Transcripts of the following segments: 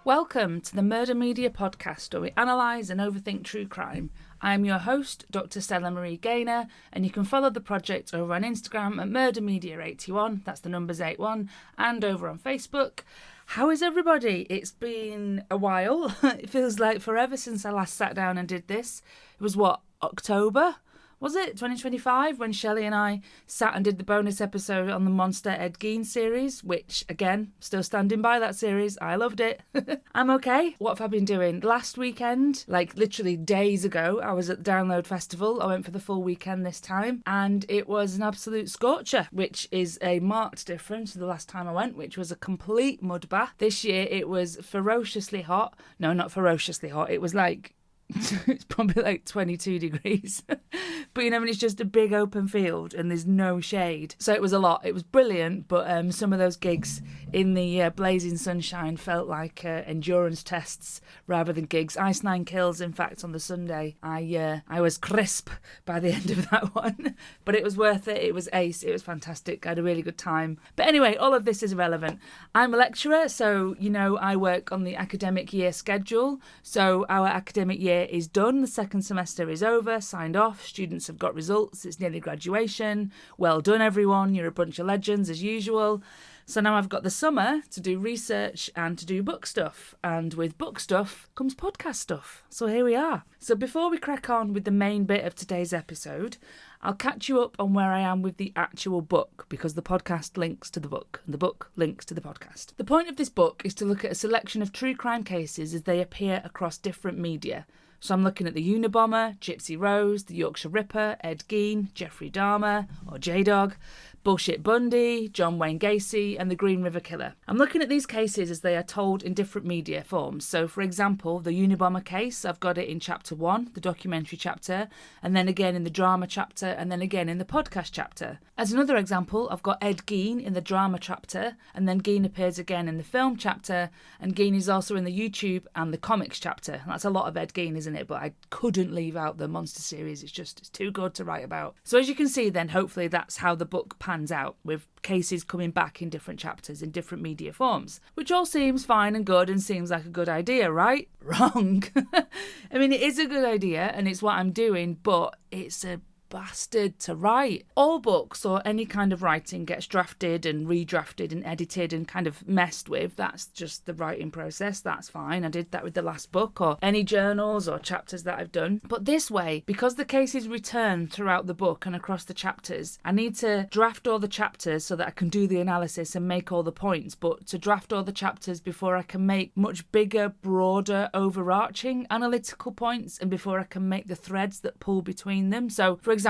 Welcome to the Murder Media podcast, where we analyse and overthink true crime. I am your host, Dr. Stella Marie Gaynor, and you can follow the project over on Instagram at murdermedia81, that's the numbers 81, and over on Facebook. How is everybody? It's been a while. It feels like forever since I last sat down and did this. It was October? Was it 2025 when Shelley and I sat and did the bonus episode on the Monster Ed Gein series, which, again, still standing by that series. I loved it. I'm okay. What have I been doing? Last weekend, like literally days ago, I was at the Download Festival. I went for the full weekend this time, and it was an absolute scorcher, which is a marked difference to the last time I went, which was a complete mud bath. This year, it was ferociously hot. No, not ferociously hot. It was like... it's probably like 22 degrees. But, when it's just a big open field and there's no shade. So it was a lot. It was brilliant, but some of those gigs in the blazing sunshine felt like endurance tests rather than gigs. Ice Nine Kills, in fact, on the Sunday, I was crisp by the end of that one. But it was worth it. It was ace. It was fantastic. I had a really good time. But anyway, all of this is irrelevant. I'm a lecturer, so, I work on the academic year schedule. So our academic year is done. The second semester is over, signed off. Students have got results. It's nearly graduation. Well done, everyone. You're a bunch of legends as usual. So now I've got the summer to do research and to do book stuff. And with book stuff comes podcast stuff. So here we are. So before we crack on with the main bit of today's episode, I'll catch you up on where I am with the actual book, because the podcast links to the book and the book links to the podcast. The point of this book is to look at a selection of true crime cases as they appear across different media. So I'm looking at the Unabomber, Gypsy Rose, the Yorkshire Ripper, Ed Gein, Jeffrey Dahmer, or J-Dog, Bullshit Bundy, John Wayne Gacy, and the Green River Killer. I'm looking at these cases as they are told in different media forms. So, for example, the Unabomber case, I've got it in chapter 1, the documentary chapter, and then again in the drama chapter, and then again in the podcast chapter. As another example, I've got Ed Gein in the drama chapter, and then Gein appears again in the film chapter, and Gein is also in the YouTube and the comics chapter. That's a lot of Ed Gein, isn't it? But I couldn't leave out the monster series. It's too good to write about. So as you can see then, hopefully that's how the book pans out, with cases coming back in different chapters in different media forms, which all seems fine and good and seems like a good idea, right? Wrong. I mean, it is a good idea and it's what I'm doing, but it's a bastard to write. All books or any kind of writing gets drafted and redrafted and edited and kind of messed with. That's just the writing process. That's fine. I did that with the last book or any journals or chapters that I've done. But this way, because the cases return throughout the book and across the chapters, I need to draft all the chapters so that I can do the analysis and make all the points. But to draft all the chapters before I can make much bigger, broader, overarching analytical points, and before I can make the threads that pull between them. So, for example,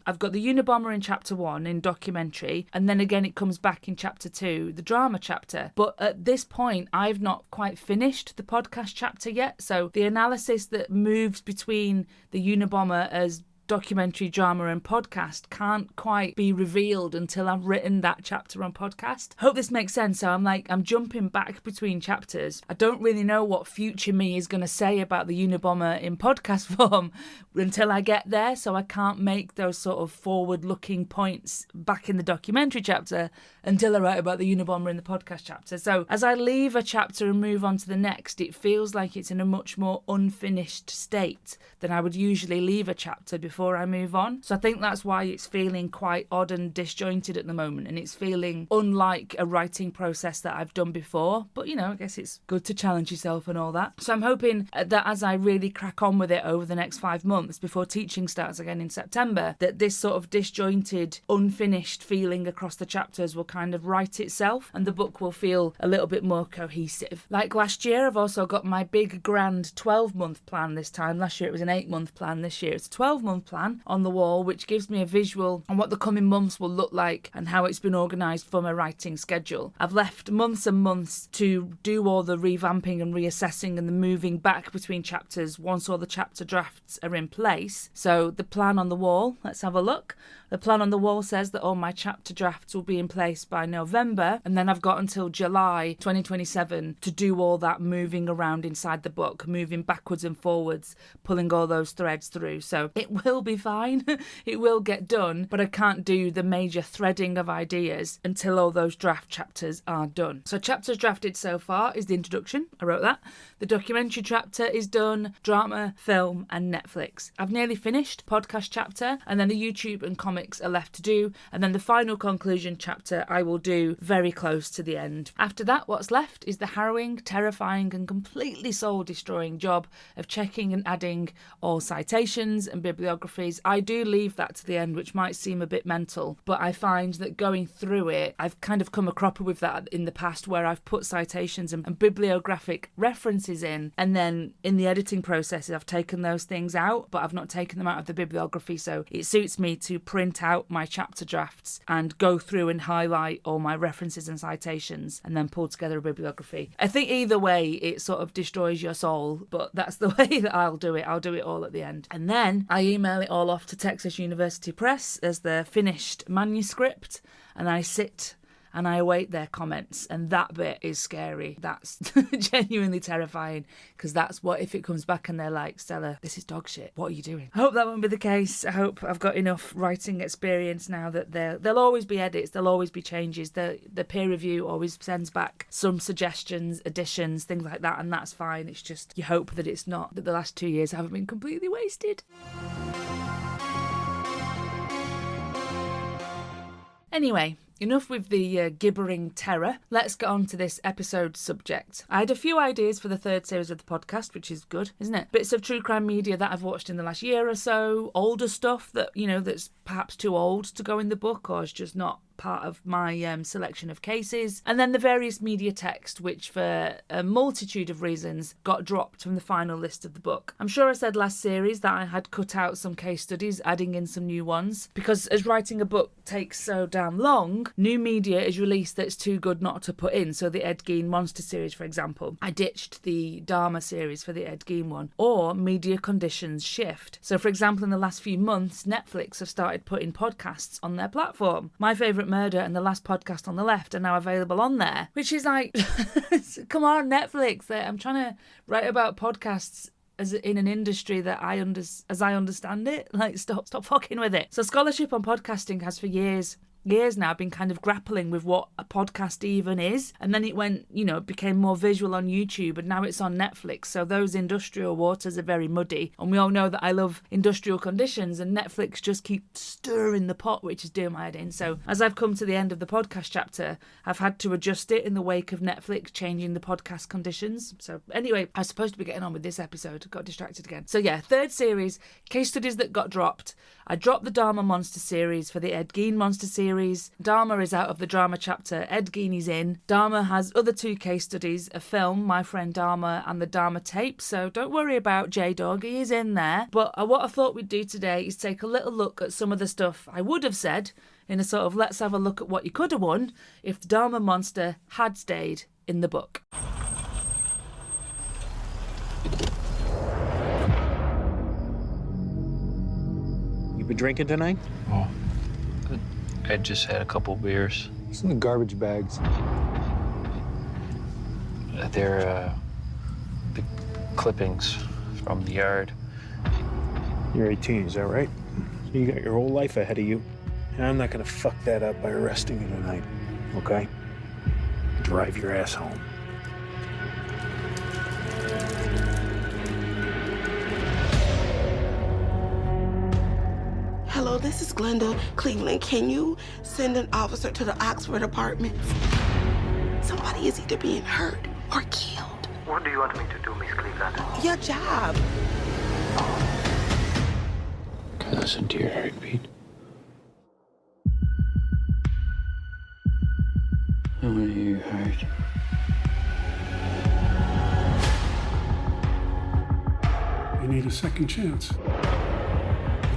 I've got the Unabomber in chapter 1 in documentary, and then again it comes back in chapter 2, the drama chapter. But at this point, I've not quite finished the podcast chapter yet, so the analysis that moves between the Unabomber as documentary, drama and podcast can't quite be revealed until I've written that chapter on podcast. Hope this makes sense. So I'm jumping back between chapters. I don't really know what future me is going to say about the Unabomber in podcast form until I get there, so I can't make those sort of forward-looking points back in the documentary chapter until I write about the Unabomber in the podcast chapter. So as I leave a chapter and move on to the next, it feels like it's in a much more unfinished state than I would usually leave a chapter before I move on. So I think that's why it's feeling quite odd and disjointed at the moment, and it's feeling unlike a writing process that I've done before. But I guess it's good to challenge yourself and all that. So I'm hoping that as I really crack on with it over the next 5 months before teaching starts again in September, that this sort of disjointed, unfinished feeling across the chapters will kind of right itself and the book will feel a little bit more cohesive. Like last year, I've also got my big grand 12-month plan this time. Last year it was an 8-month plan. This year it's a 12-month plan on the wall, which gives me a visual on what the coming months will look like and how it's been organised for my writing schedule. I've left months and months to do all the revamping and reassessing and the moving back between chapters once all the chapter drafts are in place. So the plan on the wall, let's have a look. The plan on the wall says that all my chapter drafts will be in place by November, and then I've got until July 2027 to do all that moving around inside the book, moving backwards and forwards, pulling all those threads through. So it will be fine. It will get done, but I can't do the major threading of ideas until all those draft chapters are done. So chapters drafted so far is the introduction. I wrote that. The documentary chapter is done, drama, film and Netflix. I've nearly finished podcast chapter, and then the YouTube and comics are left to do, and then the final conclusion chapter I will do very close to the end. After that, what's left is the harrowing, terrifying and completely soul-destroying job of checking and adding all citations and bibliographies. I do leave that to the end, which might seem a bit mental, but I find that going through it, I've kind of come a cropper with that in the past, where I've put citations and bibliographic references in, and then in the editing process I've taken those things out, but I've not taken them out of the bibliography. So it suits me to print out my chapter drafts and go through and highlight all my references and citations and then pull together a bibliography. I think either way it sort of destroys your soul, but that's the way that I'll do it. I'll do it all at the end, and then I email it all off to Texas University Press as the finished manuscript, and I sit and I await their comments, and that bit is scary. That's genuinely terrifying, because that's what if it comes back and they're like, Stella, this is dog shit, what are you doing? I hope that won't be the case. I hope I've got enough writing experience now that there'll always be edits, there'll always be changes. The peer review always sends back some suggestions, additions, things like that, and that's fine. It's just you hope that it's not, that the last 2 years haven't been completely wasted. Anyway, enough with the gibbering terror. Let's get on to this episode's subject. I had a few ideas for the third series of the podcast, which is good, isn't it? Bits of true crime media that I've watched in the last year or so, older stuff that, that's perhaps too old to go in the book or is just not part of my selection of cases, and then the various media text, which for a multitude of reasons got dropped from the final list of the book. I'm sure I said last series that I had cut out some case studies, adding in some new ones, because as writing a book takes so damn long, new media is released that's too good not to put in. So the Ed Gein Monster series, for example, I ditched the Dahmer series for the Ed Gein one, or media conditions shift. So for example, in the last few months, Netflix have started putting podcasts on their platform. My Favourite Murder and The Last Podcast on the Left are now available on there, which is like, come on, Netflix. I'm trying to write about podcasts as in an industry that as I understand it. Like, stop fucking with it. So scholarship on podcasting has for years now been kind of grappling with what a podcast even is, and then it went, it became more visual on YouTube, and now it's on Netflix. So those industrial waters are very muddy, and we all know that I love industrial conditions, and Netflix just keeps stirring the pot, which is doing my head in. So as I've come to the end of the podcast chapter, I've had to adjust it in the wake of Netflix changing the podcast conditions. So anyway, I was supposed to be getting on with this episode, got distracted again. So yeah, third series, case studies that got dropped. I dropped the Dahmer Monster series for the Ed Gein Monster series. Dahmer is out of the drama chapter, Ed Gein is in. Dahmer has other two case studies, a film, My Friend Dahmer, and the Dahmer Tape, so don't worry about J-Dog, he is in there. But what I thought we'd do today is take a little look at some of the stuff I would have said in a sort of let's have a look at what you could have won if the Dahmer Monster had stayed in the book. You been drinking tonight? Oh, I just had a couple beers. What's in the garbage bags? They're the clippings from the yard. You're 18, is that right? So you got your whole life ahead of you. And I'm not gonna fuck that up by arresting you tonight, okay? Drive your ass home. Hello, this is Glenda Cleveland. Can you send an officer to the Oxford Apartments? Somebody is either being hurt or killed. What do you want me to do, Miss Cleveland? Your job. Can I listen to your heartbeat? I want to hear your heart. You need a second chance.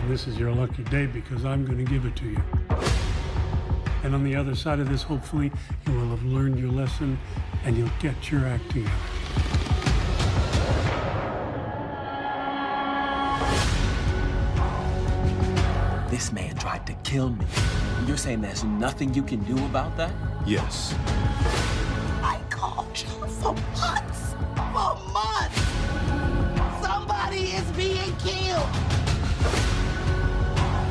And this is your lucky day because I'm going to give it to you. And on the other side of this, hopefully, you will have learned your lesson and you'll get your act together. This man tried to kill me. You're saying there's nothing you can do about that? Yes. I called you for months. For months. Somebody is being killed.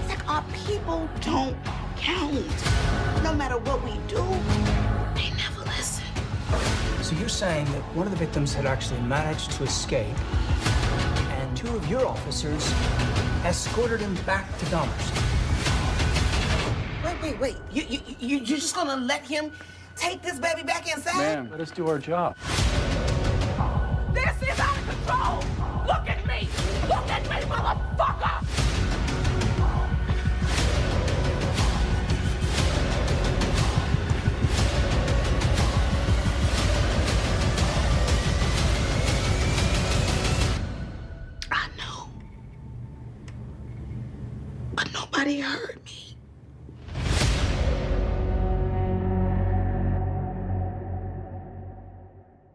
It's like our people don't count. No matter what we do, they never listen. So you're saying that one of the victims had actually managed to escape, and two of your officers escorted him back to Dahmer's. Wait. You're just gonna let him take this baby back inside? Ma'am, let us do our job. This is out of control! Look at me! Look at me, motherfucker! I know. But nobody heard me.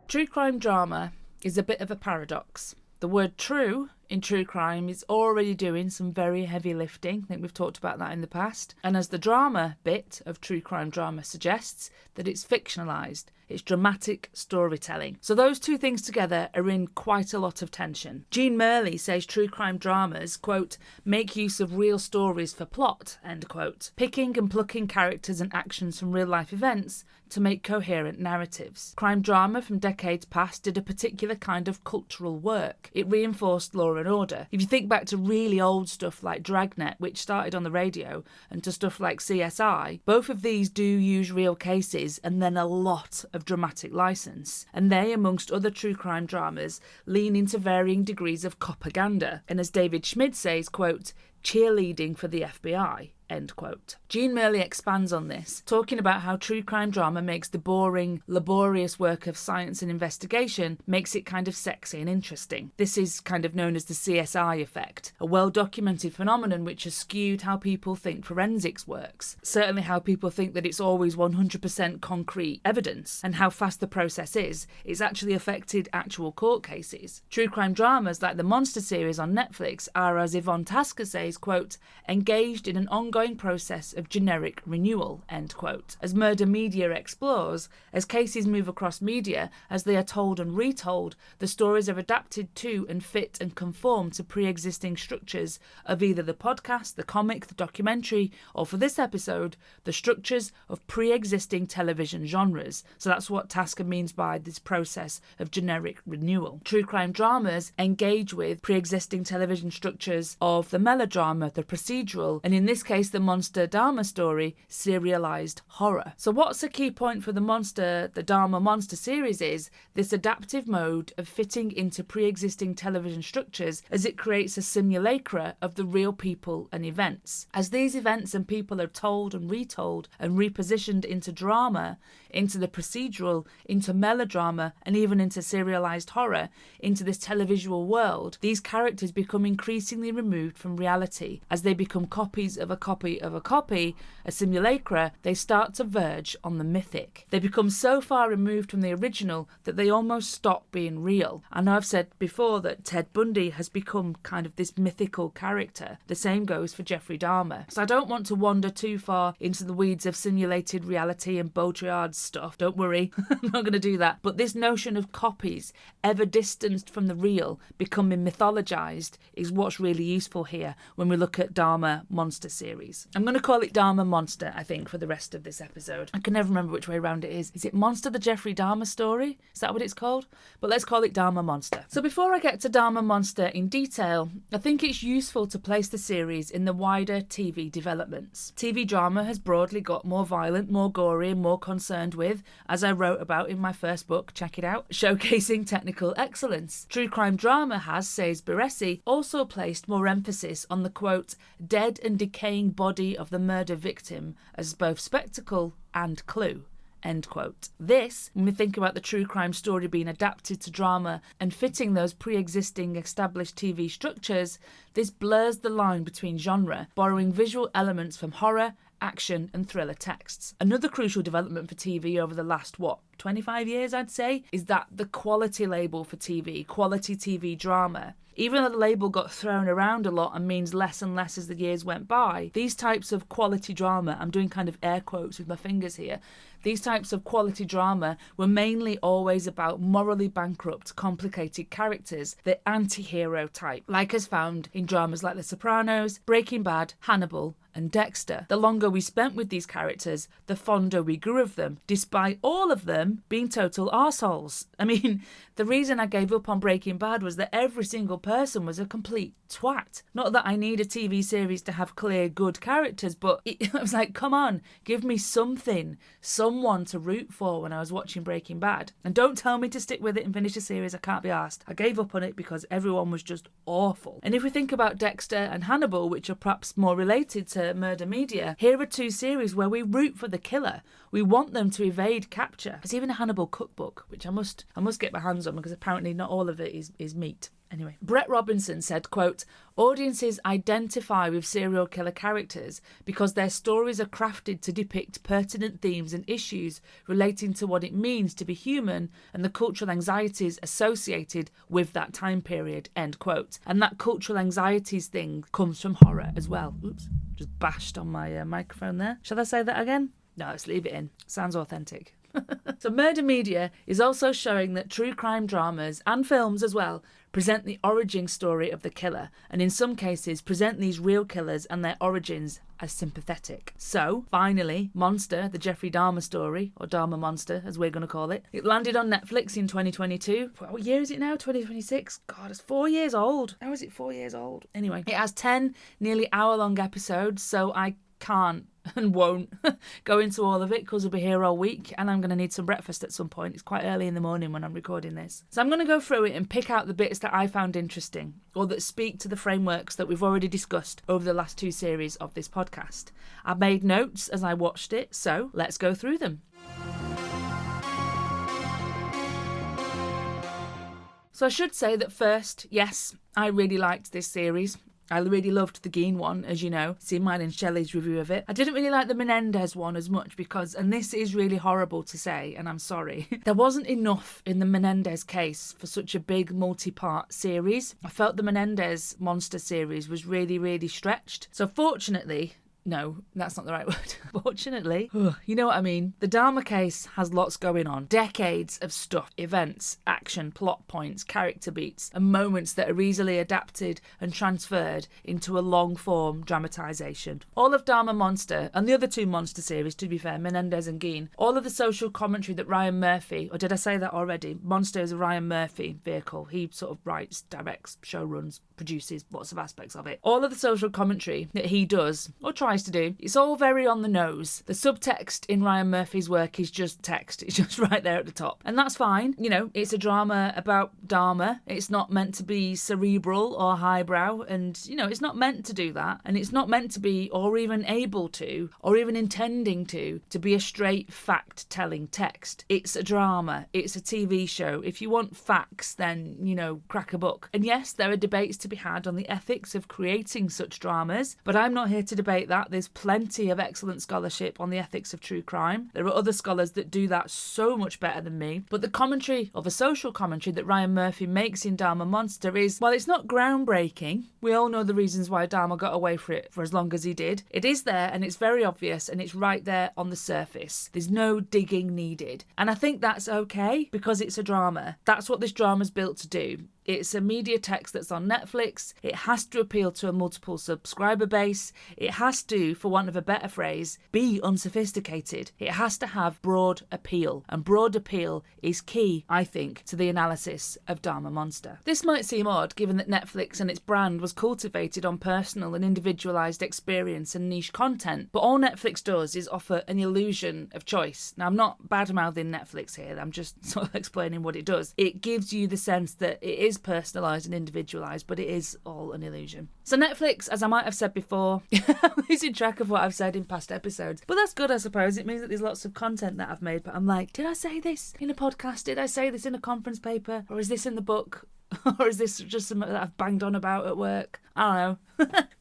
True crime drama is a bit of a paradox. The word true in true crime is already doing some very heavy lifting. I think we've talked about that in the past. And as the drama bit of true crime drama suggests, that it's fictionalised. It's dramatic storytelling. So those two things together are in quite a lot of tension. Jean Murley says true crime dramas, quote, make use of real stories for plot, end quote, picking and plucking characters and actions from real life events to make coherent narratives. Crime drama from decades past did a particular kind of cultural work. It reinforced law and order. If you think back to really old stuff like Dragnet, which started on the radio, and to stuff like CSI, both of these do use real cases and then a lot of dramatic license. And they, amongst other true crime dramas, lean into varying degrees of propaganda. And as David Schmid says, quote, cheerleading for the FBI, end quote. Jean Murley expands on this, talking about how true crime drama makes the boring, laborious work of science and investigation, makes it kind of sexy and interesting. This is kind of known as the CSI effect, a well-documented phenomenon which has skewed how people think forensics works. Certainly how people think that it's always 100% concrete evidence, and how fast the process is. It's actually affected actual court cases. True crime dramas like the Monster series on Netflix are, as Yvonne Tasker says, quote, engaged in an ongoing process of generic renewal, end quote. As murder media explores, as cases move across media, as they are told and retold, the stories are adapted to and fit and conform to pre-existing structures of either the podcast, the comic, the documentary, or for this episode, the structures of pre-existing television genres. So that's what Tasker means by this process of generic renewal. True crime dramas engage with pre-existing television structures of the melodrama, the procedural, and in this case the Monster Dahmer Story, serialised horror. So what's a key point for the Dahmer Monster series is this adaptive mode of fitting into pre-existing television structures as it creates a simulacra of the real people and events. As these events and people are told and retold and repositioned into drama, into the procedural, into melodrama, and even into serialised horror, into this televisual world, these characters become increasingly removed from reality. As they become copies of a copy of a copy, a simulacra, they start to verge on the mythic. They become so far removed from the original that they almost stop being real. I know I've said before that Ted Bundy has become kind of this mythical character. The same goes for Jeffrey Dahmer. So I don't want to wander too far into the weeds of simulated reality and Baudrillard stuff. Don't worry, I'm not going to do that. But this notion of copies, ever distanced from the real, becoming mythologized, is what's really useful here when we look at Dahmer Monster series. I'm going to call it Dahmer Monster, I think, for the rest of this episode. I can never remember which way around it is. Is it Monster the Jeffrey Dahmer Story? Is that what it's called? But let's call it Dahmer Monster. So before I get to Dahmer Monster in detail, I think it's useful to place the series in the wider TV developments. TV drama has broadly got more violent, more gory, and more concerned with, as I wrote about in my first book, check it out, showcasing technical excellence. True crime drama has, says Baresi, also placed more emphasis on the, quote, dead and decaying body of the murder victim as both spectacle and clue, end quote. This, when we think about the true crime story being adapted to drama and fitting those pre-existing established TV structures, this blurs the line between genre, borrowing visual elements from horror, action and thriller texts. Another crucial development for TV over the last, 25 years, I'd say, is that the quality label for TV, quality TV drama. Even though the label got thrown around a lot and means less and less as the years went by, these types of quality drama, I'm doing kind of air quotes with my fingers here, these types of quality drama were mainly always about morally bankrupt, complicated characters, the anti-hero type, like as found in dramas like The Sopranos, Breaking Bad, Hannibal, and Dexter. The longer we spent with these characters, the fonder we grew of them, despite all of them being total arseholes. I mean, the reason I gave up on Breaking Bad was that every single person was a complete twat. Not that I need a TV series to have clear, good characters, but I was like, come on, give me something, someone to root for when I was watching Breaking Bad. And don't tell me to stick with it and finish a series, I can't be arsed. I gave up on it because everyone was just awful. And if we think about Dexter and Hannibal, which are perhaps more related to Murder Media, here are two series where we root for the killer. We want them to evade capture. There's even a Hannibal cookbook, which I must get my hands on because apparently not all of it is meat. Anyway, Brett Robinson said, quote, audiences identify with serial killer characters because their stories are crafted to depict pertinent themes and issues relating to what it means to be human and the cultural anxieties associated with that time period, end quote. And that cultural anxieties thing comes from horror as well. Oops, just bashed on my microphone there. Shall I say that again? No, let's leave it in. Sounds authentic. So Murder Media is also showing that true crime dramas and films as well present the origin story of the killer, and in some cases present these real killers and their origins as sympathetic. So, finally, Monster, the Jeffrey Dahmer story, or Dahmer Monster as we're going to call it, it landed on Netflix in 2022. What year is it now? 2026? God, it's 4 years old. How is it 4 years old? Anyway, it has 10 nearly hour-long episodes, so I can't and won't go into all of it because we'll be here all week and I'm going to need some breakfast at some point. It's quite early in the morning when I'm recording this. So I'm going to go through it and pick out the bits that I found interesting or that speak to the frameworks that we've already discussed over the last two series of this podcast. I made notes as I watched it, so let's go through them. So I should say that first, yes, I really liked this series. I really loved the Geen one, as you know. See mine and Shelley's review of it. I didn't really like the Menendez one as much because, and this is really horrible to say, and I'm sorry, there wasn't enough in the Menendez case for such a big multi-part series. I felt the Menendez Monster series was really, really stretched. So fortunately, no, that's not the right word. Fortunately, you know what I mean. The Dahmer case has lots going on. Decades of stuff, events, action, plot points, character beats, and moments that are easily adapted and transferred into a long-form dramatisation. All of Dahmer Monster, and the other two Monster series, to be fair, Menendez and Geen, all of the social commentary that Ryan Murphy, or did I say that already? Monster is a Ryan Murphy vehicle. He sort of writes, directs, showruns, produces lots of aspects of it. All of the social commentary that he does, or tries to do, it's all very on the nose. The subtext in Ryan Murphy's work is just text. It's just right there at the top. And that's fine. You know, it's a drama about Dahmer. It's not meant to be cerebral or highbrow. And, you know, it's not meant to do that. And it's not meant to be, or even able to, or even intending to be a straight fact-telling text. It's a drama. It's a TV show. If you want facts, then, you know, crack a book. And yes, there are debates to be had on the ethics of creating such dramas, but I'm not here to debate that. There's plenty of excellent scholarship on the ethics of true crime. There are other scholars that do that so much better than me. But the commentary, or the social commentary that Ryan Murphy makes in Dahmer Monster is, well, it's not groundbreaking. We all know the reasons why Dahmer got away for it for as long as he did. It is there and it's very obvious and it's right there on the surface. There's no digging needed. And I think that's okay because it's a drama. That's what this drama's built to do. It's a media text that's on Netflix. It has to appeal to a multiple subscriber base. It has to, for want of a better phrase, be unsophisticated. It has to have broad appeal. And broad appeal is key, I think, to the analysis of Dahmer Monster. This might seem odd, given that Netflix and its brand was cultivated on personal and individualised experience and niche content. But all Netflix does is offer an illusion of choice. Now, I'm not bad-mouthing Netflix here. I'm just sort of explaining what it does. It gives you the sense that it is personalised and individualised, but it is all an illusion. So Netflix, as I might have said before, I'm losing track of what I've said in past episodes, but that's good, I suppose. It means that there's lots of content that I've made, but I'm like, did I say this in a podcast? Did I say this in a conference paper? Or is this in the book? Or is this just something that I've banged on about at work? I don't know.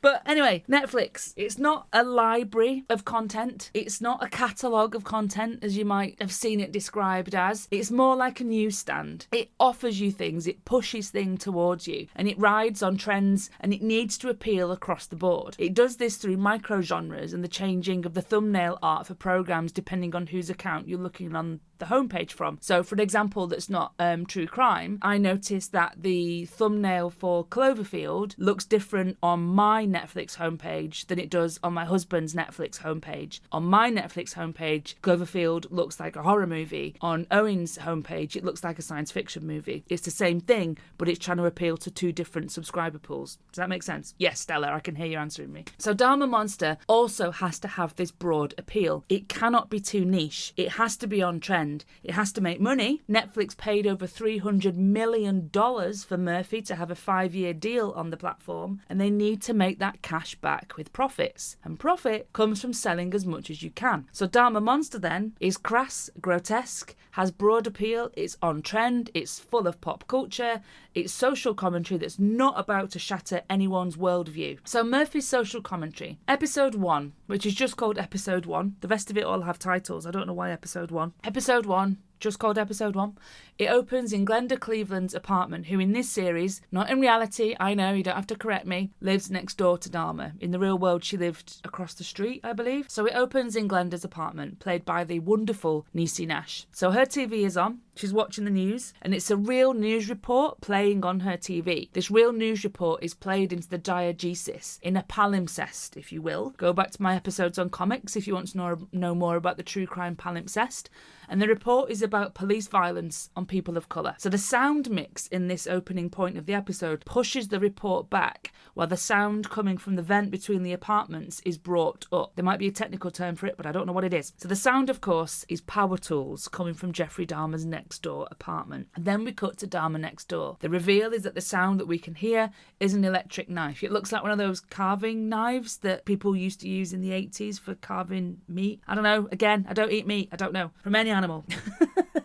But anyway, Netflix, it's not a library of content. It's not a catalogue of content as you might have seen it described as. It's more like a newsstand. It offers you things, it pushes things towards you, and it rides on trends, and it needs to appeal across the board. It does this through micro-genres and the changing of the thumbnail art for programmes depending on whose account you're looking on the homepage from. So for an example that's not true crime, I noticed that the thumbnail for Cloverfield looks different on my Netflix homepage than it does on my husband's Netflix homepage. On my Netflix homepage, Cloverfield looks like a horror movie. On Owen's homepage, it looks like a science fiction movie. It's the same thing, but it's trying to appeal to two different subscriber pools. Does that make sense? Yes, Stella, I can hear you answering me. So Dahmer Monster also has to have this broad appeal. It cannot be too niche. It has to be on trend. It has to make money. Netflix paid over $300 million for Murphy to have a 5-year deal on the platform, and they need to make that cash back with profits. And profit comes from selling as much as you can. So Dahmer Monster then is crass, grotesque, has broad appeal, it's on trend, it's full of pop culture, it's social commentary that's not about to shatter anyone's worldview. So Murphy's social commentary. Episode 1, which is just called Episode 1. The rest of it all have titles. I don't know why Episode 1. Episode 1, just called Episode 1. It opens in Glenda Cleveland's apartment, who in this series, not in reality, I know, you don't have to correct me, lives next door to Dahmer. In the real world, she lived across the street, I believe. So it opens in Glenda's apartment, played by the wonderful Neicy Nash. So her TV is on, she's watching the news, and it's a real news report playing on her TV. This real news report is played into the diegesis, in a palimpsest, if you will. Go back to my episodes on comics if you want to know more about the true crime palimpsest. And the report is about police violence on people of colour. So the sound mix in this opening point of the episode pushes the report back, while the sound coming from the vent between the apartments is brought up. There might be a technical term for it, but I don't know what it is. So the sound, of course, is power tools coming from Jeffrey Dahmer's next door apartment. And then we cut to Dahmer next door. The reveal is that the sound that we can hear is an electric knife. It looks like one of those carving knives that people used to use in the 80s for carving meat. I don't know. Again, I don't eat meat. I don't know. From any animal.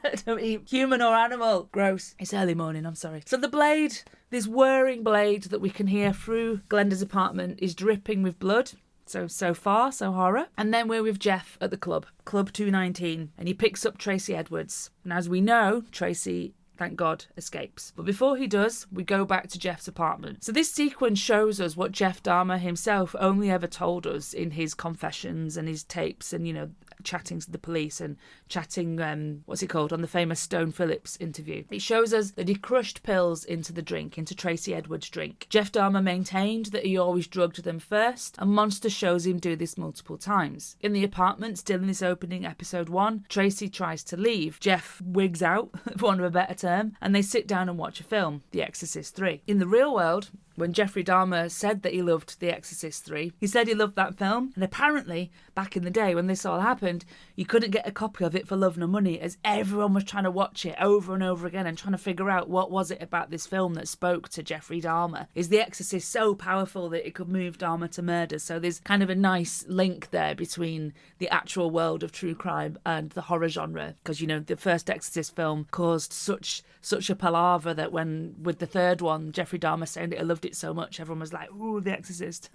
I don't eat human or animal. Gross. It's early morning, I'm sorry. So the blade, this whirring blade that we can hear through Glenda's apartment, is dripping with blood. So far, so horror. And then we're with Jeff at the club, Club 219, and he picks up Tracy Edwards. And as we know, Tracy, thank God, escapes. But before he does, we go back to Jeff's apartment. So this sequence shows us what Jeff Dahmer himself only ever told us in his confessions and his tapes and, you know, chatting to the police and chatting, on the famous Stone Phillips interview. It shows us that he crushed pills into the drink, into Tracy Edwards' drink. Jeff Dahmer maintained that he always drugged them first, and Monster shows him do this multiple times. In the apartment, still in this opening Episode 1, Tracy tries to leave. Jeff wigs out, for want of a better term, and they sit down and watch a film, The Exorcist 3. In the real world, when Jeffrey Dahmer said that he loved The Exorcist 3, he said he loved that film, and apparently, back in the day when this all happened, you couldn't get a copy of it for love nor money, as everyone was trying to watch it over and over again and trying to figure out what was it about this film that spoke to Jeffrey Dahmer. Is The Exorcist so powerful that it could move Dahmer to murder? So there's kind of a nice link there between the actual world of true crime and the horror genre, because, you know, the first Exorcist film caused such a palaver that when, with the third one, Jeffrey Dahmer saying that he loved it so much, everyone was like, ooh, The Exorcist.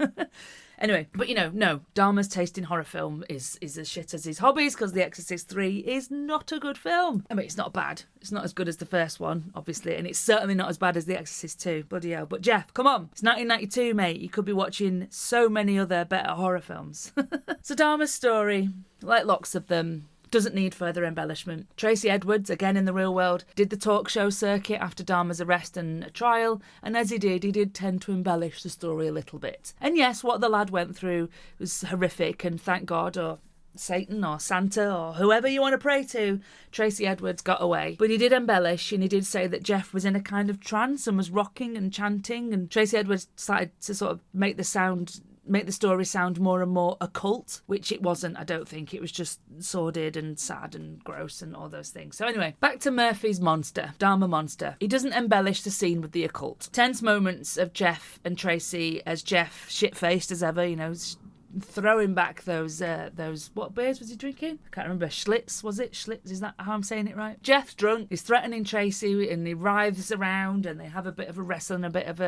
Anyway, but, you know, no, Dahmer's taste in horror film is as shit as his hobbies, because The Exorcist 3 is not a good film. I mean, it's not bad. It's not as good as the first one, obviously, and it's certainly not as bad as The Exorcist 2. Bloody hell. But Jeff, come on. It's 1992, mate. You could be watching so many other better horror films. So Dahmer's story, like lots of them, doesn't need further embellishment. Tracy Edwards, again in the real world, did the talk show circuit after Dahmer's arrest and trial, and as he did tend to embellish the story a little bit. And yes, what the lad went through was horrific, and thank God, or Satan or Santa or whoever you want to pray to, Tracy Edwards got away. But he did embellish, and he did say that Jeff was in a kind of trance and was rocking and chanting, and Tracy Edwards started to sort of make the story sound more and more occult, which it wasn't, I don't think. It was just sordid and sad and gross and all those things. So anyway, back to Murphy's monster, Dahmer Monster. He doesn't embellish the scene with the occult. Tense moments of Jeff and Tracy, as Jeff, shit-faced as ever, you know, throwing back those what beers was he drinking? I can't remember. Schlitz, was it? Schlitz, is that how I'm saying it right? Jeff's drunk, he's threatening Tracy, and he writhes around, and they have a bit of a wrestle and a bit of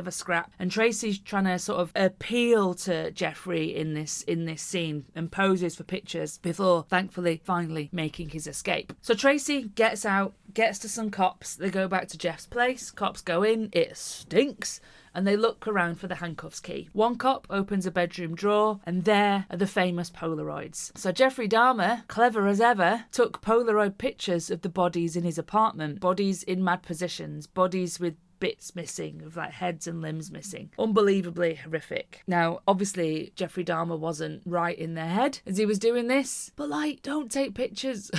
a scrap. And Tracy's trying to sort of appeal to Jeffrey in this scene and poses for pictures before, thankfully, finally making his escape. So Tracy gets out, gets to some cops. They go back to Jeff's place. Cops go in. It stinks. And they look around for the handcuffs key. One cop opens a bedroom drawer, and there are the famous Polaroids. So Jeffrey Dahmer, clever as ever, took Polaroid pictures of the bodies in his apartment. Bodies in mad positions, bodies with bits missing, of like heads and limbs missing. Unbelievably horrific. Now, obviously, Jeffrey Dahmer wasn't right in their head as he was doing this, but like, don't take pictures.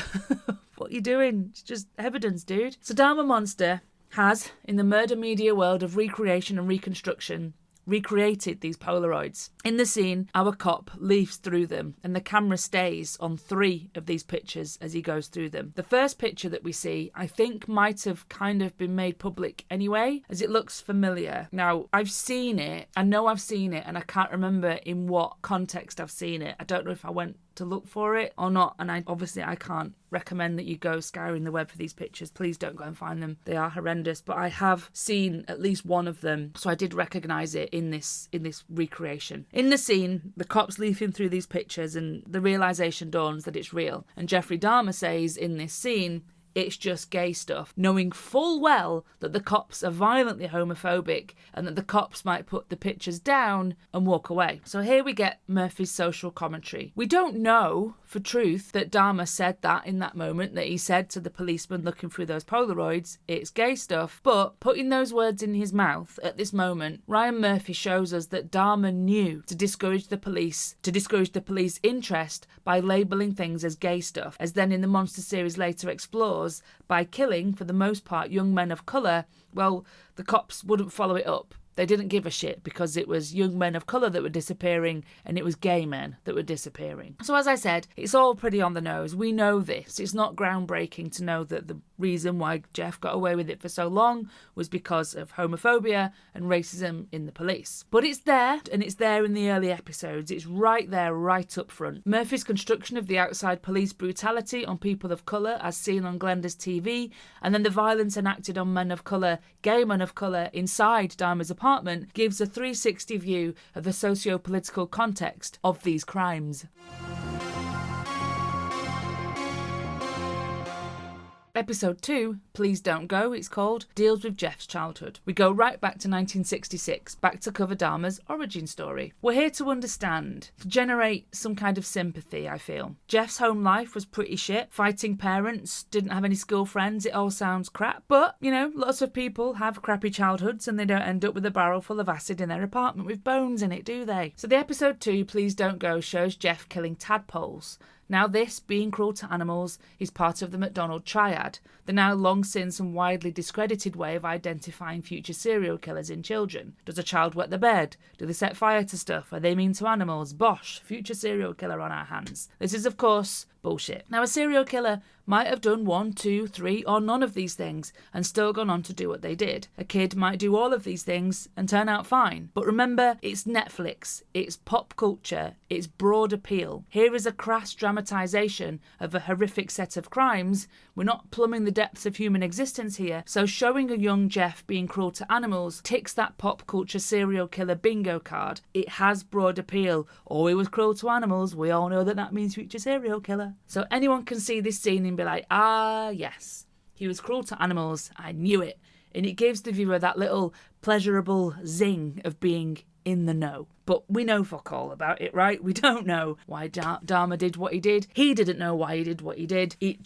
What are you doing? It's just evidence, dude. So Dahmer Monster has, in the murder media world of recreation and reconstruction, recreated these Polaroids. In the scene, our cop leafs through them, and the camera stays on 3 of these pictures as he goes through them. The first picture that we see, I think, might have kind of been made public anyway, as it looks familiar. Now, I've seen it, I know I've seen it, and I can't remember in what context I've seen it. I don't know if I went to look for it or not, and I can't recommend that you go scouring the web for these pictures. Please don't go and find them, they are horrendous, but I have seen at least one of them, so I did recognise it in this recreation. In the scene, the cops leafing through these pictures, and the realisation dawns that it's real, and Jeffrey Dahmer says in this scene, it's just gay stuff, knowing full well that the cops are violently homophobic and that the cops might put the pictures down and walk away. So here we get Murphy's social commentary. We don't know for truth that Dahmer said that in that moment, that he said to the policeman looking through those Polaroids, it's gay stuff, but putting those words in his mouth at this moment, Ryan Murphy shows us that Dahmer knew to discourage the police interest by labelling things as gay stuff, as then in the Monster series later explores, by killing, for the most part, young men of colour. Well, the cops wouldn't follow it up. They didn't give a shit because it was young men of colour that were disappearing and it was gay men that were disappearing. So as I said, it's all pretty on the nose. We know this. It's not groundbreaking to know that the reason why Jeff got away with it for so long was because of homophobia and racism in the police. But it's there, and it's there in the early episodes. It's right there, right up front. Murphy's construction of the outside police brutality on people of colour as seen on Glenda's TV, and then the violence enacted on men of colour, gay men of colour, inside Dahmer's apartment, gives a 360 view of the socio-political context of these crimes. Episode 2, Please Don't Go, it's called, deals with Jeff's childhood. We go right back to 1966, back to cover Dahmer's origin story. We're here to understand, to generate some kind of sympathy, I feel. Jeff's home life was pretty shit. Fighting parents, didn't have any school friends, it all sounds crap. But, you know, lots of people have crappy childhoods and they don't end up with a barrel full of acid in their apartment with bones in it, do they? So the episode 2, Please Don't Go, shows Jeff killing tadpoles. Now this, being cruel to animals, is part of the McDonald triad, the now long since and widely discredited way of identifying future serial killers in children. Does a child wet the bed? Do they set fire to stuff? Are they mean to animals? Bosh, future serial killer on our hands. This is, of course, bullshit. Now, a serial killer might have done 1, 2, 3, or none of these things and still gone on to do what they did. A kid might do all of these things and turn out fine. But remember, it's Netflix, it's pop culture, it's broad appeal. Here is a crass dramatisation of a horrific set of crimes. We're not plumbing the depths of human existence here, so showing a young Jeff being cruel to animals ticks that pop culture serial killer bingo card. It has broad appeal. Oh, he was cruel to animals, we all know that that means future serial killer. So anyone can see this scene and be like, ah, yes, he was cruel to animals, I knew it. And it gives the viewer that little pleasurable zing of being in the know. But we know fuck all about it, right? We don't know why Dahmer did what he did. He didn't know why he did what he did. It's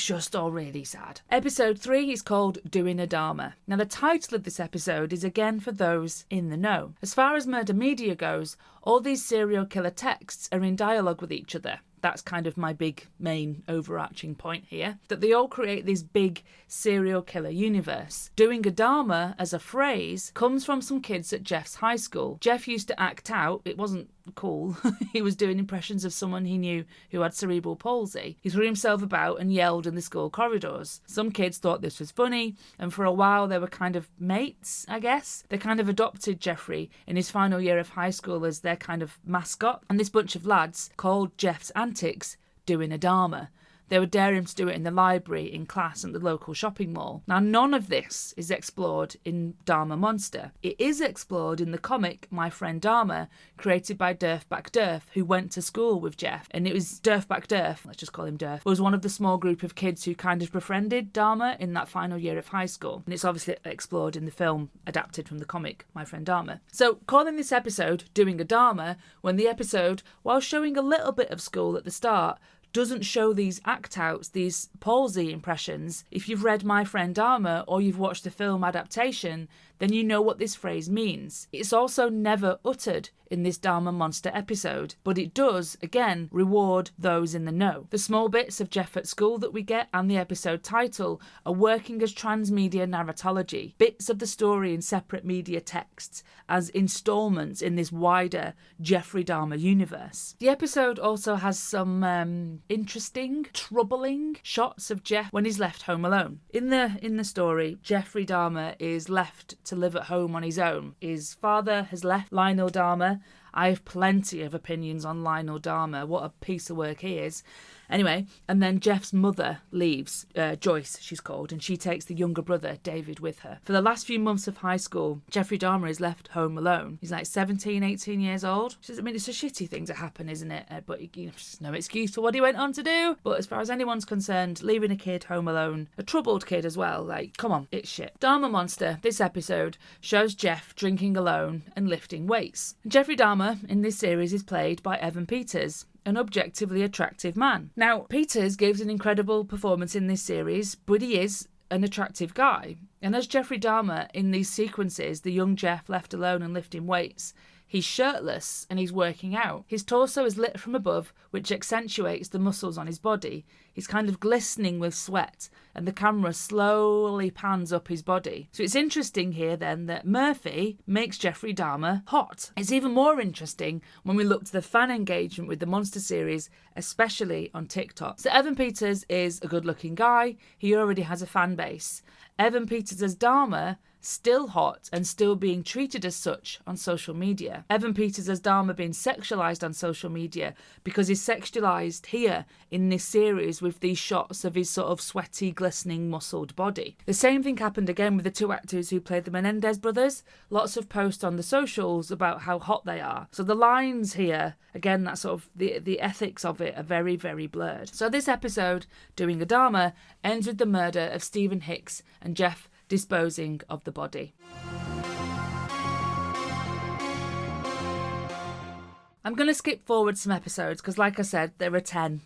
just all really sad. Episode 3 is called Doing a Dahmer. Now the title of this episode is again for those in the know. As far as murder media goes, all these serial killer texts are in dialogue with each other. That's kind of my big main overarching point here, that they all create this big serial killer universe. Doing a Dahmer as a phrase comes from some kids at Jeff's high school. Jeff used to act out, it wasn't cool. He was doing impressions of someone he knew who had cerebral palsy. He threw himself about and yelled in the school corridors. Some kids thought this was funny, and for a while they were kind of mates, I guess. They kind of adopted Jeffrey in his final year of high school as their kind of mascot, and this bunch of lads called Jeff's antics doing a Dahmer. They would dare him to do it in the library, in class, and the local shopping mall. Now, none of this is explored in Dahmer Monster. It is explored in the comic My Friend Dahmer, created by Durfback Durf, who went to school with Jeff. And it was Durfback Durf, let's just call him Durf, was one of the small group of kids who kind of befriended Dahmer in that final year of high school. And it's obviously explored in the film adapted from the comic My Friend Dahmer. So, calling this episode Doing a Dahmer, when the episode, while showing a little bit of school at the start, doesn't show these act-outs, these palsy impressions. If you've read My Friend Dahmer or you've watched the film adaptation, then you know what this phrase means. It's also never uttered in this Dahmer Monster episode, but it does, again, reward those in the know. The small bits of Jeff at school that we get and the episode title are working as transmedia narratology, bits of the story in separate media texts as installments in this wider Jeffrey Dahmer universe. The episode also has some interesting, troubling shots of Jeff when he's left home alone. In the story, Jeffrey Dahmer is left to live at home on his own. His father has left Lionel Dahmer. I have plenty of opinions on Lionel Dahmer. What a piece of work he is. Anyway, and then Jeff's mother leaves, Joyce she's called, and she takes the younger brother, David, with her. For the last few months of high school, Jeffrey Dahmer is left home alone. He's like 17, 18 years old. I mean, it's a shitty thing to happen, isn't it? But you know, there's no excuse for what he went on to do. But as far as anyone's concerned, leaving a kid home alone, a troubled kid as well, like, come on, it's shit. Dahmer Monster, this episode, shows Jeff drinking alone and lifting weights. Jeffrey Dahmer in this series is played by Evan Peters, an objectively attractive man. Now, Peters gives an incredible performance in this series, but he is an attractive guy. And as Jeffrey Dahmer in these sequences, the young Jeff left alone and lifting weights, he's shirtless and he's working out. His torso is lit from above, which accentuates the muscles on his body. He's kind of glistening with sweat, and the camera slowly pans up his body. So it's interesting here then that Murphy makes Jeffrey Dahmer hot. It's even more interesting when we look to the fan engagement with the Monster series, especially on TikTok. So Evan Peters is a good-looking guy. He already has a fan base. Evan Peters as Dahmer, still hot and still being treated as such on social media. Evan Peters as Dahmer being sexualised on social media because he's sexualised here in this series with these shots of his sort of sweaty, glistening, muscled body. The same thing happened again with the two actors who played the Menendez brothers. Lots of posts on the socials about how hot they are. So the lines here, again, that sort of the ethics of it are very, very blurred. So this episode, Doing a Dahmer, ends with the murder of Stephen Hicks and Jeff disposing of the body. I'm going to skip forward some episodes because, like I said, there are 10.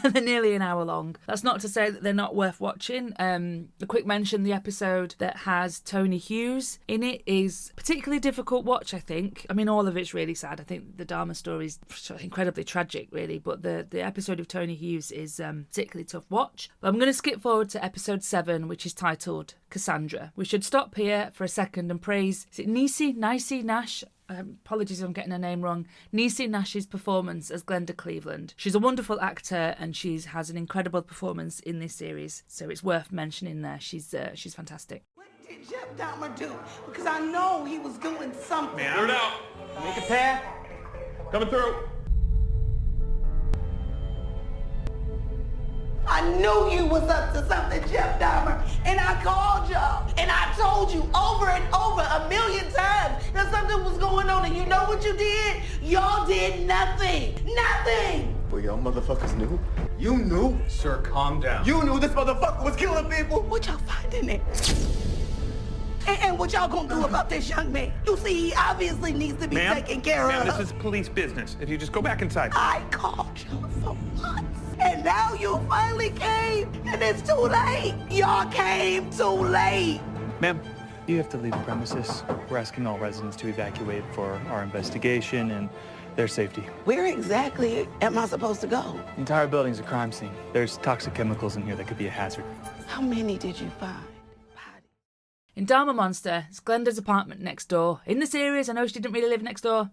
They're nearly an hour long. That's not to say that they're not worth watching. A quick mention, the episode that has Tony Hughes in it is a particularly difficult watch, I think. I mean, all of it's really sad. I think the Dahmer story is incredibly tragic, really, but the episode of Tony Hughes is particularly tough watch. But I'm going to skip forward to episode 7, which is titled Cassandra. We should stop here for a second and praise, is it Neicy Nash? Apologies if I'm getting her name wrong. Neicy Nash's performance as Glenda Cleveland. She's a wonderful actor and she has an incredible performance in this series, so it's worth mentioning there. She's fantastic. What did Jeff Dahmer do? Because I know he was doing something. Man, clear it out. Make a path. Coming through. I knew you was up to something, Jeff Dahmer, and I called y'all, and I told you over and over 1,000,000 times that something was going on, and you know what you did? Y'all did nothing. Nothing. Well, y'all motherfuckers knew. You knew. Sir, calm down. You knew this motherfucker was killing people. What y'all finding it? And what y'all gonna do about this young man? You see, he obviously needs to be taken care of. Ma'am, this is police business. If you just go back inside. I called y'all for months, and now you finally came, and it's too late. Y'all came too late. Ma'am, you have to leave the premises. We're asking all residents to evacuate for our investigation and their safety. Where exactly am I supposed to go? The entire building's a crime scene. There's toxic chemicals in here that could be a hazard. How many did you find? In Dahmer Monster, it's Glenda's apartment next door. In the series, I know she didn't really live next door,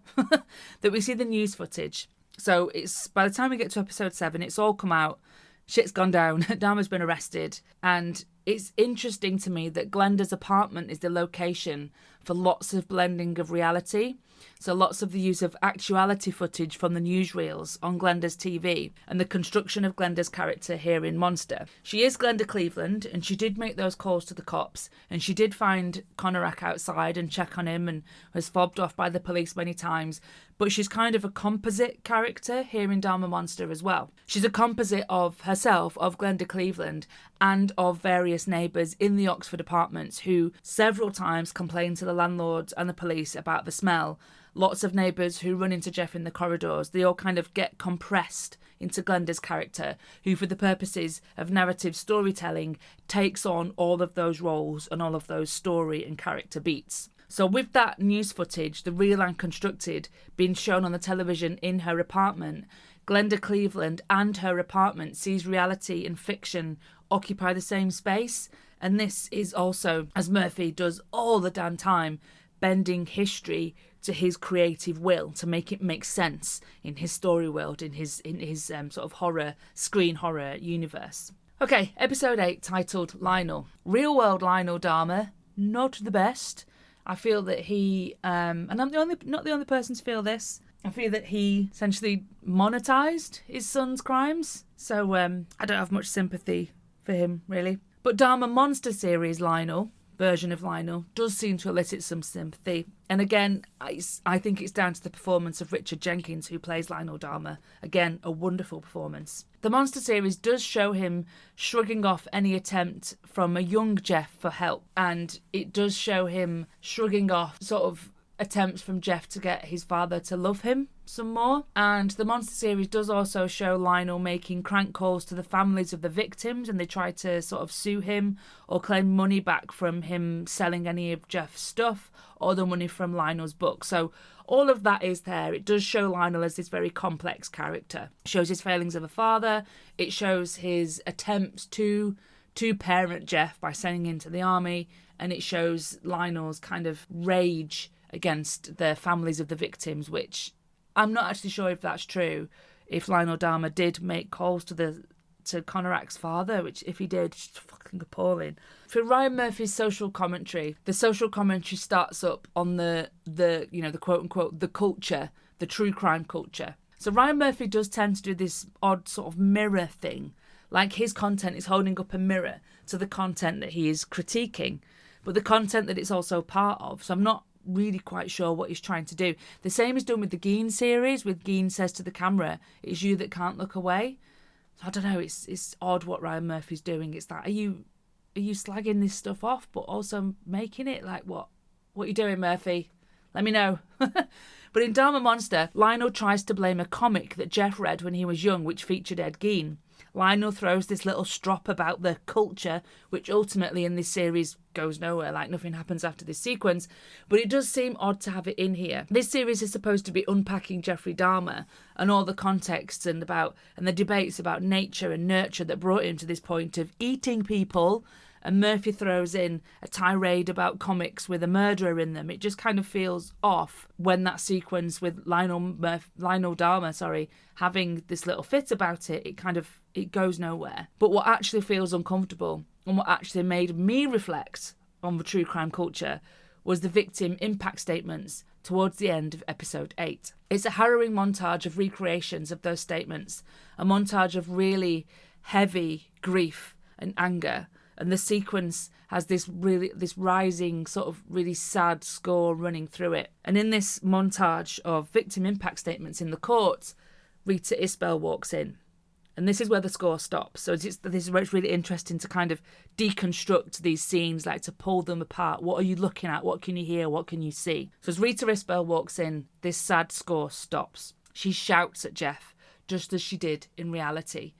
that we see the news footage. So it's by the time we get to episode 7, it's all come out. Shit's gone down. Dahmer's been arrested. And it's interesting to me that Glenda's apartment is the location for lots of blending of reality. So lots of the use of actuality footage from the newsreels on Glenda's TV and the construction of Glenda's character here in Monster. She is Glenda Cleveland, and she did make those calls to the cops, and she did find Conorak outside and check on him and was fobbed off by the police many times. But she's kind of a composite character here in Dahmer Monster as well. She's a composite of herself, of Glenda Cleveland, and of various neighbours in the Oxford apartments who several times complained to the landlords and the police about the smell. Lots of neighbours who run into Jeff in the corridors, they all kind of get compressed into Glenda's character, who for the purposes of narrative storytelling takes on all of those roles and all of those story and character beats. So with that news footage, the real and constructed, being shown on the television in her apartment, Glenda Cleveland and her apartment sees reality and fiction occupy the same space. And this is also, as Murphy does all the damn time, bending history to his creative will to make it make sense in his story world, in his sort of horror, screen horror universe. Okay, episode 8, titled Lionel. Real world Lionel Dahmer, not the best. I feel that he, and I'm not the only person to feel this, I feel that he essentially monetized his son's crimes. So I don't have much sympathy for him, really. But Dahmer Monster series Lionel, version of Lionel, does seem to elicit some sympathy. And again, I think it's down to the performance of Richard Jenkins, who plays Lionel Dahmer. Again, a wonderful performance. The Monster series does show him shrugging off any attempt from a young Jeff for help. And it does show him shrugging off sort of attempts from Jeff to get his father to love him some more. And the Monster series does also show Lionel making crank calls to the families of the victims, and they try to sort of sue him or claim money back from him selling any of Jeff's stuff or the money from Lionel's book. So all of that is there. It does show Lionel as this very complex character. It shows his failings of a father. It shows his attempts to parent Jeff by sending him to the army. And it shows Lionel's kind of rage against the families of the victims, which I'm not actually sure if that's true. If Lionel Dahmer did make calls to Conorak's father, which if he did, it's fucking appalling. For Ryan Murphy's social commentary, the social commentary starts up on the quote unquote the culture, the true crime culture. So Ryan Murphy does tend to do this odd sort of mirror thing, like his content is holding up a mirror to the content that he is critiquing, but the content that it's also part of. So I'm not really quite sure what he's trying to do. The same is done with the Geen series, with Geen says to the camera, "It's you that can't look away." So I don't know, it's odd what Ryan Murphy's doing. It's that, are you slagging this stuff off but also making it? Like, what are you doing, Murphy? Let me know. But in Dahmer Monster, Lionel tries to blame a comic that Jeff read when he was young, which featured Ed Gein. Lionel throws this little strop about the culture, which ultimately in this series goes nowhere, like nothing happens after this sequence, but it does seem odd to have it in here. This series is supposed to be unpacking Jeffrey Dahmer and all the contexts and the debates about nature and nurture that brought him to this point of eating people, and Murphy throws in a tirade about comics with a murderer in them. It just kind of feels off when that sequence with Lionel Dahmer, having this little fit about it, it goes nowhere. But what actually feels uncomfortable and what actually made me reflect on the true crime culture was the victim impact statements towards the end of episode 8. It's a harrowing montage of recreations of those statements, a montage of really heavy grief and anger. And the sequence has this rising sort of really sad score running through it. And in this montage of victim impact statements in the court, Rita Isbell walks in. And this is where the score stops. So this is where it's really interesting to kind of deconstruct these scenes, like to pull them apart. What are you looking at? What can you hear? What can you see? So as Rita Isbell walks in, this sad score stops. She shouts at Jeff, just as she did in reality.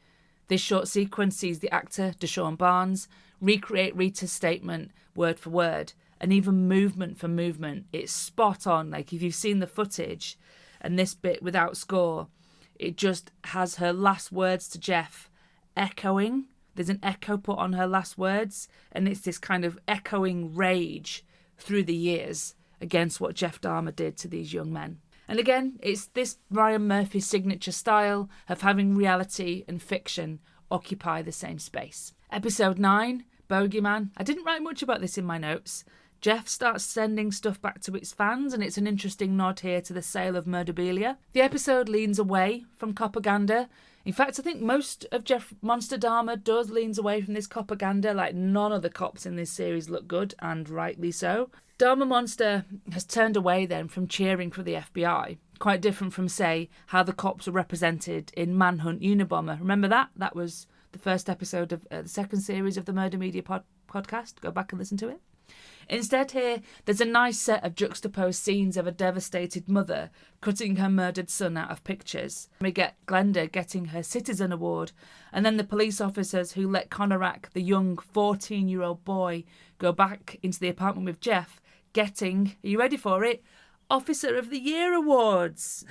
This short sequence sees the actor, Deshaun Barnes, recreate Rita's statement word for word, and even movement for movement. It's spot on. Like, if you've seen the footage and this bit without score, it just has her last words to Jeff echoing there's an echo put on her last words, and it's this kind of echoing rage through the years against what Jeff Dahmer did to these young men. And again, it's this Ryan Murphy signature style of having reality and fiction occupy the same space. Episode 9, Bogeyman. I didn't write much about this in my notes. Jeff starts sending stuff back to its fans, and it's an interesting nod here to the sale of murderabilia. The episode leans away from propaganda. In fact, I think most of Jeff Monster Dahmer leans away from this propaganda. Like, none of the cops in this series look good, and rightly so. Dahmer Monster has turned away then from cheering for the FBI. Quite different from, say, how the cops were represented in Manhunt Unabomber. Remember that? That was the first episode of the second series of the Murder Media podcast. Go back and listen to it. Instead here, there's a nice set of juxtaposed scenes of a devastated mother cutting her murdered son out of pictures. We get Glenda getting her Citizen Award, and then the police officers who let Conorak, the young 14-year-old boy, go back into the apartment with Jeff, getting, are you ready for it, Officer of the Year awards.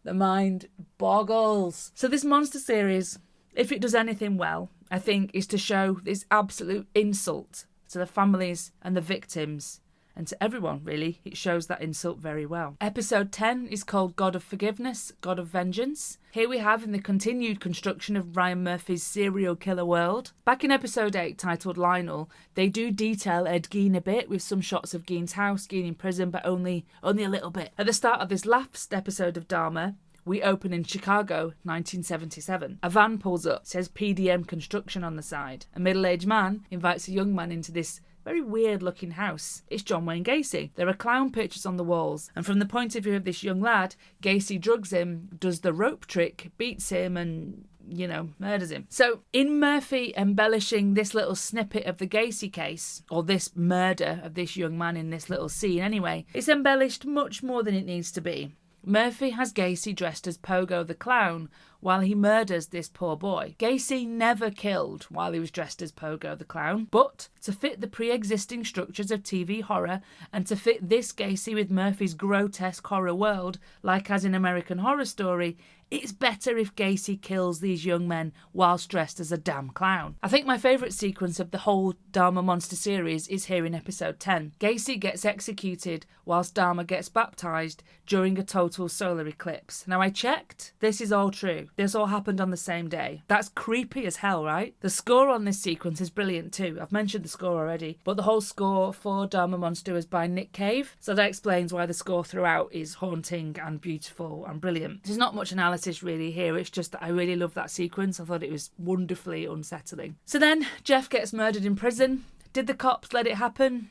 The mind boggles. So this monster series, if it does anything well, I think, is to show this absolute insult to the families and the victims, and to everyone, really. It shows that insult very well. Episode 10 is called God of Forgiveness, God of Vengeance. Here we have in the continued construction of Ryan Murphy's serial killer world. Back in episode 8, titled Lionel, they do detail Ed Gein a bit, with some shots of Gein's house, Gein in prison, but only a little bit. At the start of this last episode of Dahmer, we open in Chicago, 1977. A van pulls up, says PDM Construction on the side. A middle-aged man invites a young man into this very weird-looking house. It's John Wayne Gacy. There are clown pictures on the walls, and from the point of view of this young lad, Gacy drugs him, does the rope trick, beats him, and murders him. So, in Murphy embellishing this little snippet of the Gacy case, or this murder of this young man in this little scene anyway, it's embellished much more than it needs to be. Murphy has Gacy dressed as Pogo the Clown while he murders this poor boy. Gacy never killed while he was dressed as Pogo the Clown, but to fit the pre-existing structures of TV horror and to fit this Gacy with Murphy's grotesque horror world, like as in American Horror Story, it's better if Gacy kills these young men whilst dressed as a damn clown. I think my favourite sequence of the whole Dahmer Monster series is here in episode 10. Gacy gets executed whilst Dahmer gets baptised during a total solar eclipse. Now I checked, this is all true. This all happened on the same day. That's creepy as hell, right? The score on this sequence is brilliant too. I've mentioned the score already, but the whole score for Dahmer Monster is by Nick Cave, so that explains why the score throughout is haunting and beautiful and brilliant. There's not much analysis really here, it's just that I really love that sequence. I thought it was wonderfully unsettling. So then Jeff gets murdered in prison. Did the cops let it happen?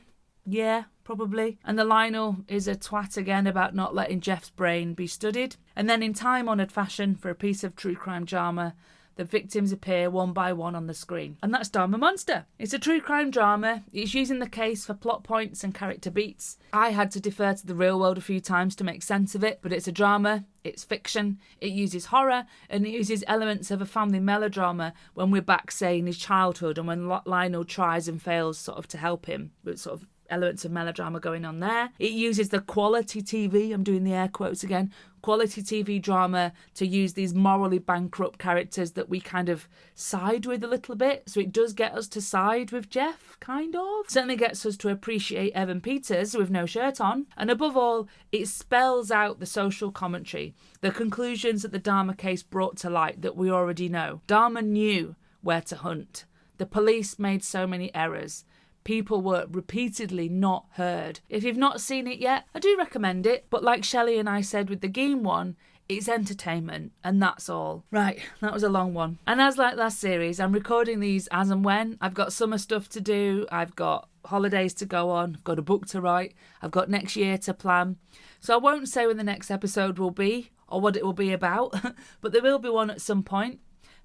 Yeah, probably. And the Lionel is a twat again about not letting Jeff's brain be studied. And then in time-honoured fashion, for a piece of true crime drama, the victims appear one by one on the screen. And that's Dahmer Monster. It's a true crime drama. It's using the case for plot points and character beats. I had to defer to the real world a few times to make sense of it, but it's a drama, it's fiction, it uses horror, and it uses elements of a family melodrama when we're back, say, in his childhood, and when Lionel tries and fails sort of to help him, with sort of elements of melodrama going on there. It uses the quality TV, I'm doing the air quotes again, quality TV drama to use these morally bankrupt characters that we kind of side with a little bit. So it does get us to side with Jeff, kind of. Certainly gets us to appreciate Evan Peters with no shirt on. And above all, it spells out the social commentary, the conclusions that the Dahmer case brought to light that we already know. Dahmer knew where to hunt. The police made so many errors. People were repeatedly not heard. If you've not seen it yet, I do recommend it. But like Shelley and I said with the Gein one, it's entertainment, and that's all. Right, that was a long one. And as like last series, I'm recording these as and when. I've got summer stuff to do. I've got holidays to go on. I've got a book to write. I've got next year to plan. So I won't say when the next episode will be or what it will be about, but there will be one at some point.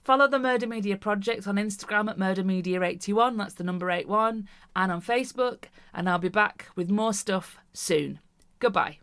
Follow the Murder Media Project on Instagram at murdermedia81, that's the number 81, and on Facebook, and I'll be back with more stuff soon. Goodbye.